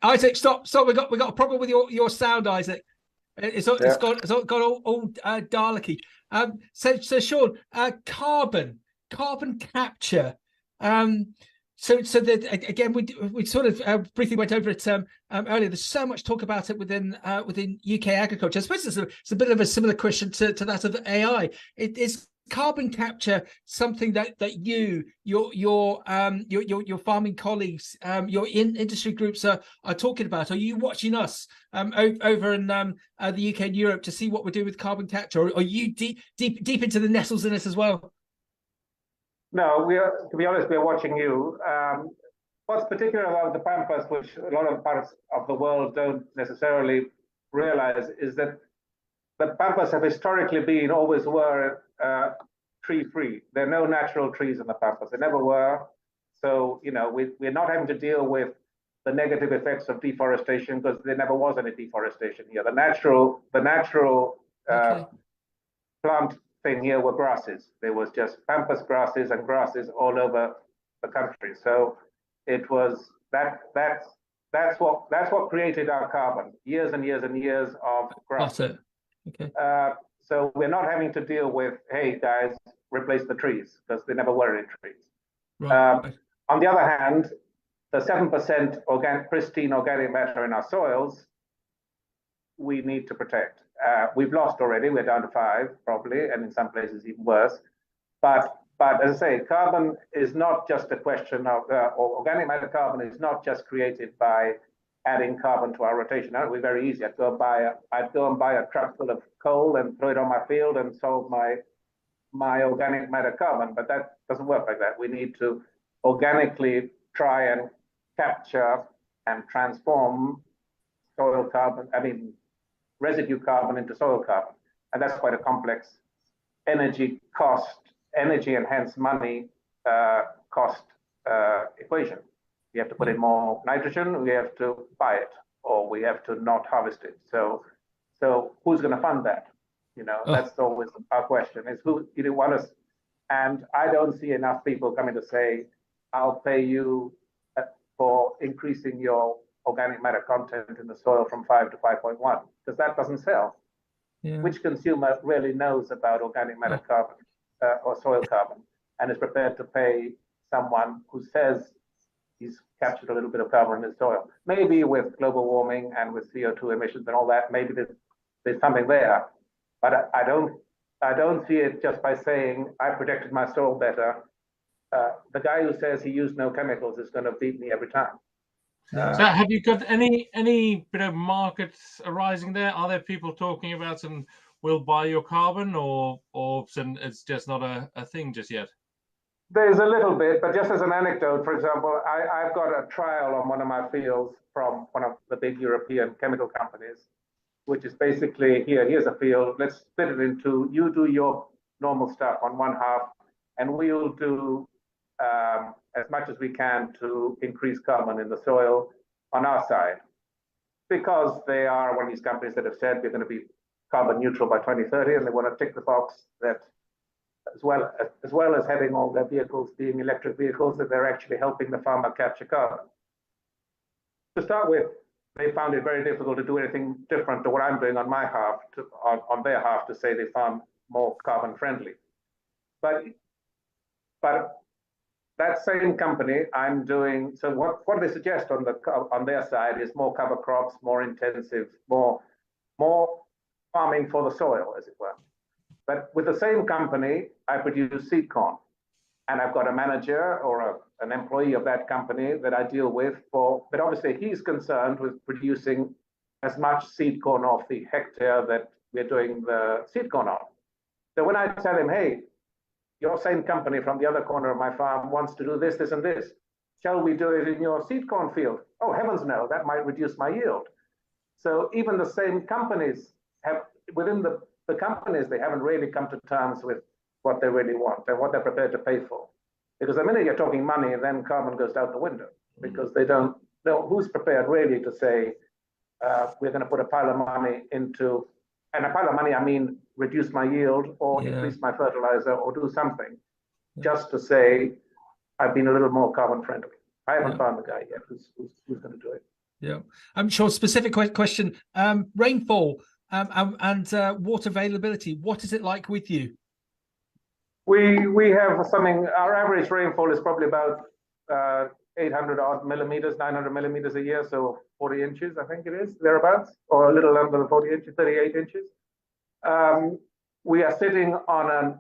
Isaac, stop. We got a problem with your sound, Isaac. It's got all Daleki. So Sean, carbon capture. So again, we sort of briefly went over it earlier. There's so much talk about it within UK agriculture. I suppose it's a bit of a similar question to that of AI. Is carbon capture something that your farming colleagues, your industry groups are talking about? Are you watching us over in the UK and Europe to see what we're doing with carbon capture, or are you deep into the nettles in it as well? No, to be honest, we're watching you. What's particular about the Pampas, which a lot of parts of the world don't necessarily realize, is that the Pampas have historically always were tree-free. There are no natural trees in the Pampas. There never were. So, we're not having to deal with the negative effects of deforestation because there never was any deforestation here. The natural plant thing here were grasses. There was just Pampas grasses and grasses all over the country. So it was that's what created our carbon. Years and years and years of grass. That's it. Okay. So we're not having to deal with, hey guys, replace the trees, because there never were any trees. Right. On the other hand, the 7% pristine organic matter in our soils, we need to protect. We've lost already. We're down to 5 probably, and in some places even worse. But as I say, carbon is not just a question of, or organic matter carbon is not just created by adding carbon to our rotation. That would be very easy. I'd go and buy a truck full of coal and throw it on my field and solve my organic matter carbon. But that doesn't work like that. We need to organically try and capture and transform soil carbon, residue carbon into soil carbon. And that's quite a complex energy and hence money cost equation. We have to put in more nitrogen, we have to buy it, or we have to not harvest it. So who's going to fund that? That's always our question, is who want us? And I don't see enough people coming to say, I'll pay you for increasing your organic matter content in the soil from 5 to 5.1, because that doesn't sell. Yeah. Which consumer really knows about organic matter carbon or soil carbon and is prepared to pay someone who says he's captured a little bit of carbon in his soil? Maybe with global warming and with CO2 emissions and all that, maybe there's something there. But I I don't see it just by saying I protected my soil better. The guy who says he used no chemicals is going to beat me every time. So have you got any bit of markets arising there? Are there people talking about and will buy your carbon, or it's just not a thing just yet? There's a little bit, but just as an anecdote, for example, I've got a trial on one of my fields from one of the big European chemical companies, which is basically here's a field, let's split it into, you do your normal stuff on one half, and we'll do as much as we can to increase carbon in the soil on our side. Because they are one of these companies that have said we're going to be carbon neutral by 2030, and they want to tick the box that as well as having all their vehicles being electric vehicles, that they're actually helping the farmer capture carbon. To start with, they found it very difficult to do anything different to what I'm doing on my half, on their half, to say they farm more carbon friendly. But that same company, I'm doing, so what they suggest on their side is more cover crops, more intensive, more farming for the soil, as it were. But with the same company, I produce seed corn, and I've got a manager or an employee of that company that I deal with but obviously he's concerned with producing as much seed corn off the hectare that we're doing the seed corn on. So when I tell him, hey, your same company from the other corner of my farm wants to do this, this, and this, shall we do it in your seed corn field? Oh, heavens no, that might reduce my yield. So even the same companies have, within the companies, they haven't really come to terms with what they really want and what they're prepared to pay for. Because the minute you're talking money, then carbon goes out the window, because they don't know who's prepared really to say, we're going to put a pile of money into, and a pile of money, I mean, reduce my yield or increase my fertilizer or do something just to say, I've been a little more carbon friendly. I haven't found the guy yet who's going to do it. Yeah. I'm sure. Specific question, rainfall and water availability. What is it like with you? We have something, our average rainfall is probably about 800 odd millimeters, 900 millimeters a year. So 40 inches, I think it is, thereabouts, or a little under the 40 inches, 38 inches. We are sitting on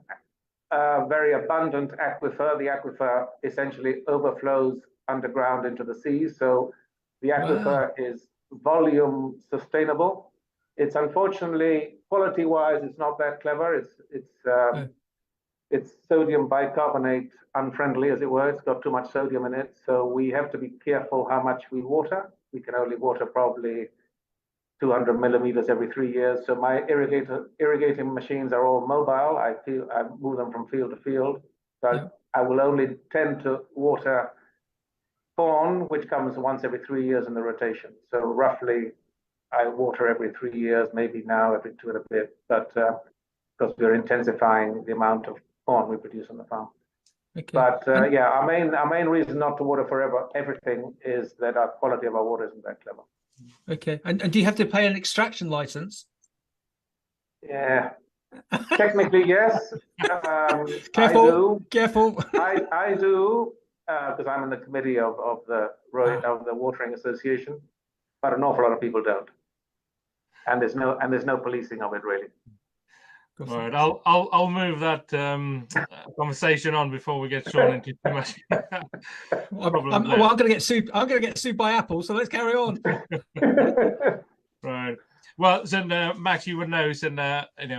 a very abundant aquifer. The aquifer essentially overflows underground into the sea. So the aquifer is volume sustainable. It's unfortunately, quality-wise, it's not that clever. It's sodium bicarbonate unfriendly, as it were. It's got too much sodium in it. So we have to be careful how much we water. We can only water probably 200 millimeters every 3 years. So my irrigating machines are all mobile. I move them from field to field. So I will only tend to water corn, which comes once every 3 years in the rotation. So roughly, I water every 3 years, maybe now every 2 and a bit, but because we're intensifying the amount of corn we produce on the farm. Okay. But our main reason not to water forever everything is that our quality of our water isn't that clever. Okay, and do you have to pay an extraction license? Yeah, technically yes. Careful, careful. I do because I'm in the committee of the Watering Association, but an awful lot of people don't, and there's no policing of it really. All right, I'll move that conversation on before we get Sean into too much. I'm going to get sued. I'm going to get sued by Apple. So let's carry on. Right. Well, so Max, you would know, so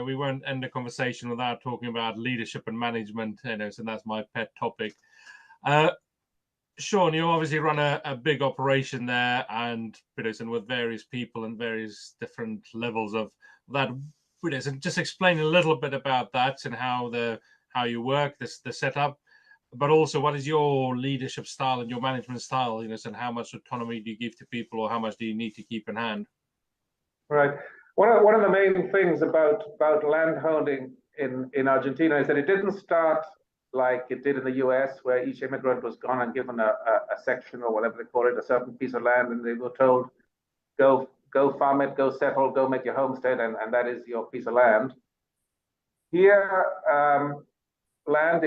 we won't end the conversation without talking about leadership and management. So that's my pet topic. Sean, you obviously run a big operation there, and with various people and various different levels of that. And just explain a little bit about that and how you work, the setup, but also what is your leadership style and your management style, and how much autonomy do you give to people, or how much do you need to keep in hand? Right. One of the main things about land holding in Argentina is that it didn't start like it did in the US, where each immigrant was gone and given a section, or whatever they call it, a certain piece of land, and they were told, go farm it, go settle, go make your homestead, and that is your piece of land. Here, land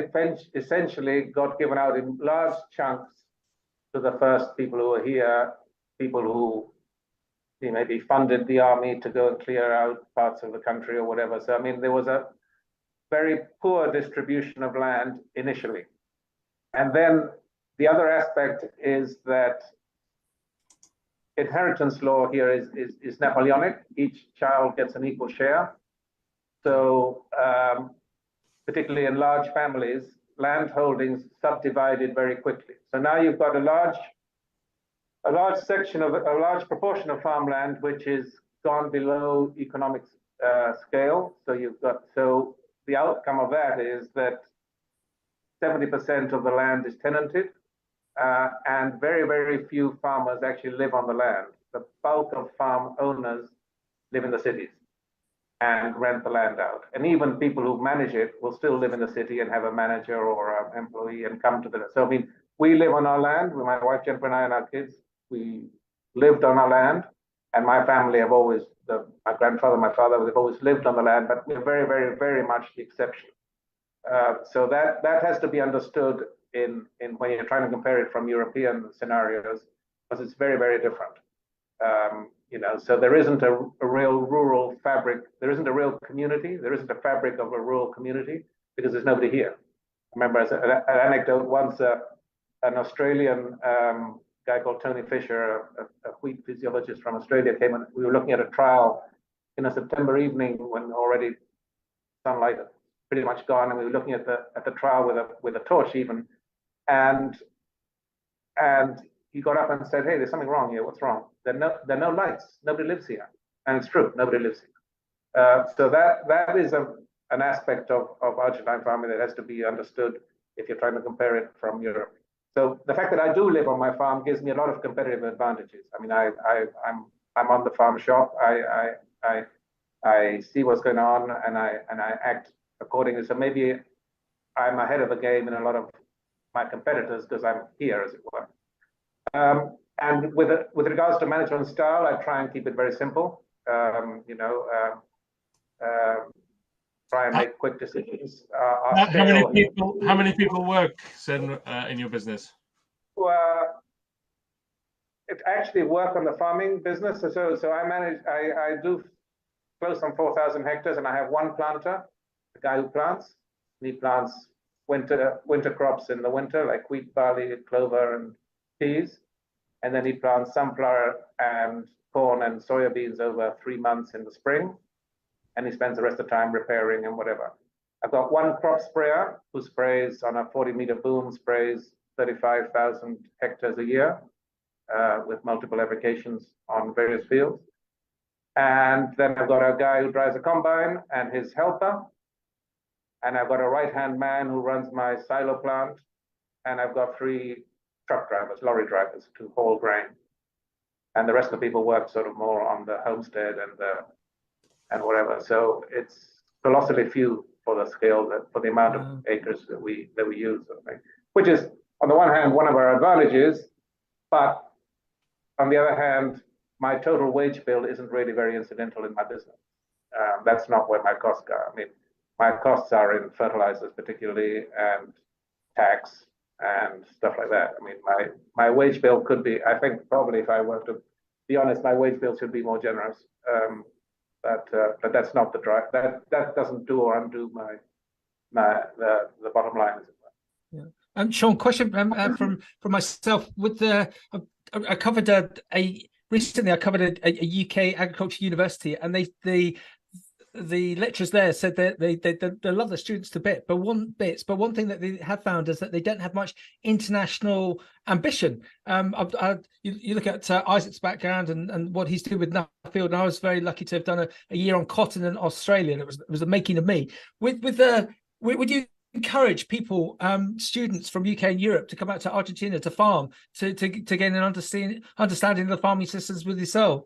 essentially got given out in large chunks to the first people who were here, people who maybe funded the army to go and clear out parts of the country or whatever. So, I mean, there was very poor distribution of land initially. And then the other aspect is that inheritance law here is Napoleonic. Each child gets an equal share. So particularly in large families, land holdings subdivided very quickly. So now you've got a large proportion of farmland which is gone below economic scale. So the outcome of that is that 70% of the land is tenanted, and very, very few farmers actually live on the land. The bulk of farm owners live in the cities and rent the land out. And even people who manage it will still live in the city and have a manager or an employee and come to the. So I mean, we live on our land. My wife Jennifer and I and our kids, we lived on our land, and my family have always, my grandfather, my father, they've always lived on the land, but we're very, very, very much the exception. So that has to be understood in when you're trying to compare it from European scenarios, because it's very, very different. So there isn't a real rural fabric. There isn't a real community. There isn't a fabric of a rural community because there's nobody here. I remember as an anecdote once, an Australian guy called Tony Fisher, a wheat physiologist from Australia, came and we were looking at a trial in a September evening when already sunlight had pretty much gone, and we were looking at the trial with a torch even, and he got up and said, "Hey, there's something wrong here. What's wrong? There are no lights. Nobody lives here." And it's true, nobody lives here. So that is an aspect of Argentine farming that has to be understood if you're trying to compare it from Europe. So the fact that I do live on my farm gives me a lot of competitive advantages. I mean, I'm on the farm shop. I see what's going on, and I act accordingly. So maybe I'm ahead of the game in a lot of my competitors because I'm here, as it were. And with regards to management style, I try and keep it very simple. Try and make quick decisions. How many people work in your business? Well, it actually work on the farming business. So I do close on 4,000 hectares, and I have one planter, the guy who plants. He plants winter crops in the winter, like wheat, barley, clover, and peas. And then he plants sunflower and corn and soybeans over 3 months in the spring. And he spends the rest of the time repairing and whatever. I've got one crop sprayer who sprays on a 40-meter boom, sprays 35,000 hectares a year with multiple applications on various fields. And then I've got a guy who drives a combine and his helper. And I've got a right-hand man who runs my silo plant. And I've got 3 truck drivers, lorry drivers to haul grain. And the rest of the people work sort of more on the homestead and whatever. So it's colossally few for the scale, for the amount of acres that we use, which is on the one hand one of our advantages, but on the other hand, my total wage bill isn't really very incidental in my business. That's not where my costs go. I mean, my costs are in fertilizers particularly, and tax and stuff like that. I mean, my wage bill could be, I think probably if I were to be honest, my wage bill should be more generous. But that's not the drive. That doesn't do or undo the bottom line, as it were. Yeah. Sean, question from myself. I covered recently. I covered a UK agriculture university, and the lecturers there said that they love the students to bits, but one thing that they have found is that they don't have much international ambition. You look at Isaac's background and what he's doing with Nuffield, and I was very lucky to have done a year on cotton in Australia, and it was the making of me. Would you encourage people, students from UK and Europe, to come out to Argentina to farm, to gain an understanding of the farming systems with yourself?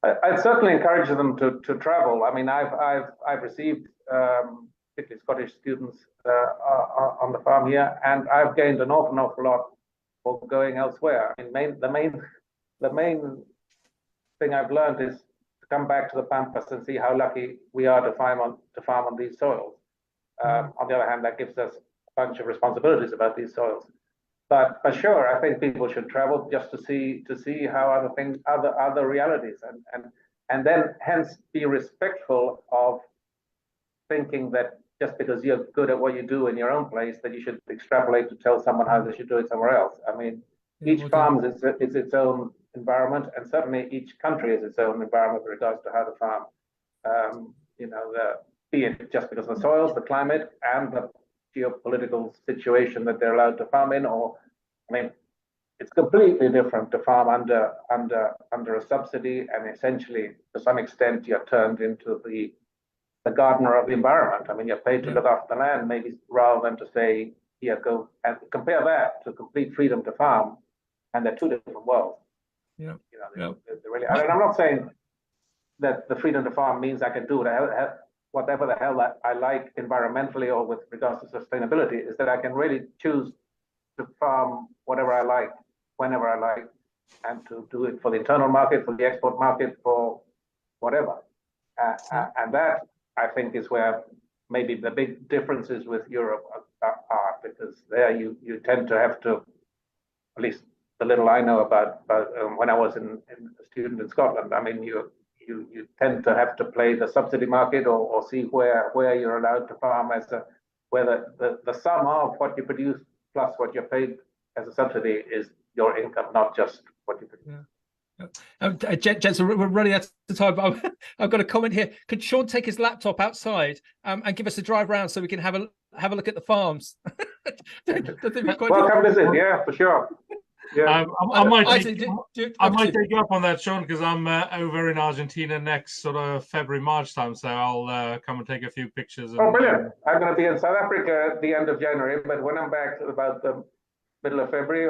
I'd certainly encourage them to travel. I mean, I've received particularly Scottish students on the farm here, and I've gained an awful lot for going elsewhere. I mean, the main thing I've learned is to come back to the Pampas and see how lucky we are to farm on these soils. On the other hand, that gives us a bunch of responsibilities about these soils. But sure, I think people should travel just to see how other realities, and then hence be respectful of thinking that just because you're good at what you do in your own place, that you should extrapolate to tell someone how they should do it somewhere else. I mean, each farm is its own environment, and certainly each country is its own environment with regards to how to farm. Be it just because of the soils, the climate, and the geopolitical situation that they're allowed to farm in, or, I mean, it's completely different to farm under a subsidy, and essentially, to some extent, you're turned into the gardener of the environment. I mean, you're paid to look after the land, maybe, rather than to say, here, go and compare that to complete freedom to farm, and they're two different worlds. Yeah. They're really. And I'm not saying that the freedom to farm means I can do whatever the hell I like environmentally or with regards to sustainability. Is that I can really choose to farm whatever I like, whenever I like, and to do it for the internal market, for the export market, for whatever. And that, I think, is where maybe the big differences with Europe are, because there you tend to have to, at least the little I know about when I was a student in Scotland, I mean, you tend to have to play the subsidy market or see where you're allowed to farm where the sum of what you produce plus what you're paid as a subsidy is your income, not just what you produce. Gents, we're running out of time, but I've got a comment here. Could Sean take his laptop outside and give us a drive around so we can have a look at the farms? Well, come visit, yeah, for sure. Yeah. I might take you up on that, Sean, because I'm over in Argentina next sort of February, March time, so I'll come and take a few pictures. Oh, brilliant. I'm going to be in South Africa at the end of January, but when I'm back about the middle of February,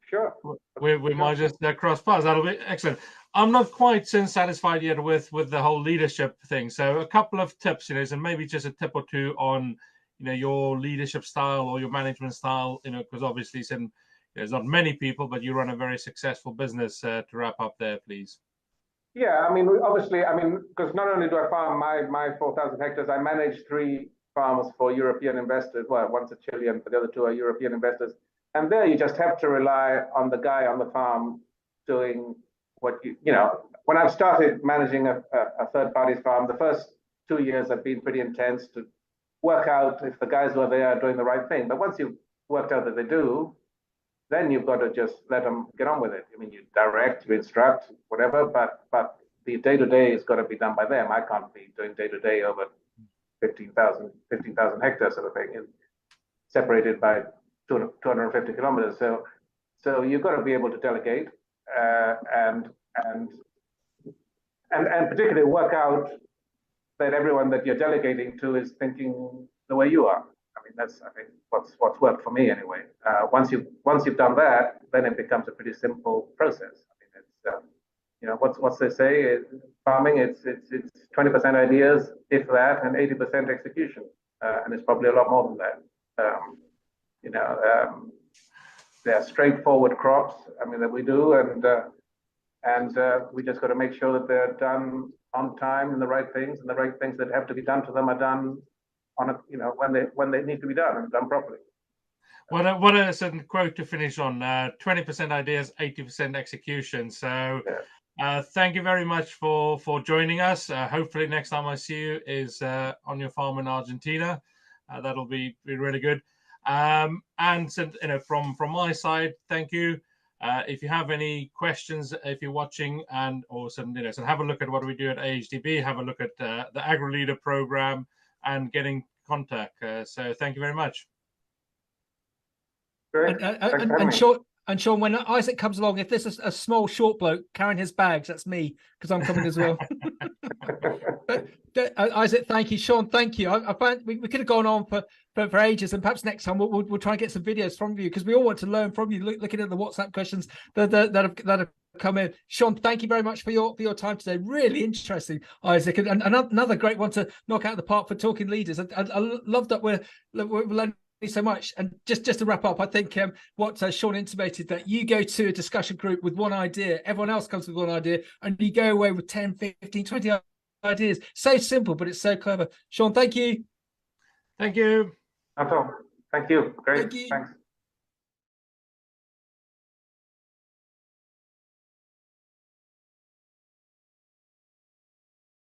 sure. We might just cross paths. That'll be excellent. I'm not quite satisfied yet with the whole leadership thing. So a couple of tips, and maybe just a tip or two on, your leadership style or your management style, because obviously there's not many people, but you run a very successful business. To wrap up there, please. Yeah, I mean, obviously, because not only do I farm my 4,000 hectares, I manage 3 farms for European investors. Well, one's a Chilean, but the other 2 are European investors. And there you just have to rely on the guy on the farm doing what when I've started managing a third party's farm, the first 2 years have been pretty intense to work out if the guys who are there are doing the right thing. But once you've worked out that they do, then you've got to just let them get on with it. I mean, you direct, you instruct, whatever, but the day-to-day has got to be done by them. I can't be doing day-to-day over 15,000 hectares sort of thing, separated by 250 kilometers. So you've got to be able to delegate and particularly work out that everyone that you're delegating to is thinking the way you are. I mean, that's, I think, what's worked for me anyway. Once you've done that, then it becomes a pretty simple process. I mean, it's what's they say? Farming, it's 20% ideas, if that, and 80% execution, and it's probably a lot more than that. They're straightforward crops. I mean, that we do, and we just got to make sure that they're done on time and the right things that have to be done to them are done on when they need to be done and done properly. What a certain quote to finish on. 20% ideas, 80% execution. So thank you very much for joining us. Hopefully next time I see you is on your farm in Argentina. That'll be really good. And so, from my side, thank you. If you have any questions, if you're watching so have a look at what we do at AHDB, have a look at the Agri-Leader program and get in contact. So thank you very much. Great. And Sean, when Isaac comes along, if there's a small short bloke carrying his bags, that's me, because I'm coming as well. Isaac, thank you. Sean, thank you. I found we could have gone on for ages, and perhaps next time we'll try and get some videos from you, because we all want to learn from you. Looking at the WhatsApp questions that have come in. Sean, thank you very much for your time today. Really interesting, Isaac, and another great one to knock out of the park for talking leaders. I love that we're learning so much. And just to wrap up, I think what Sean intimated, that you go to a discussion group with one idea, everyone else comes with one idea, and you go away with 10, 15, 20 ideas. So simple, but it's so clever. Sean, thank you. Thank you. Thank you. Great. Thank you. Thanks.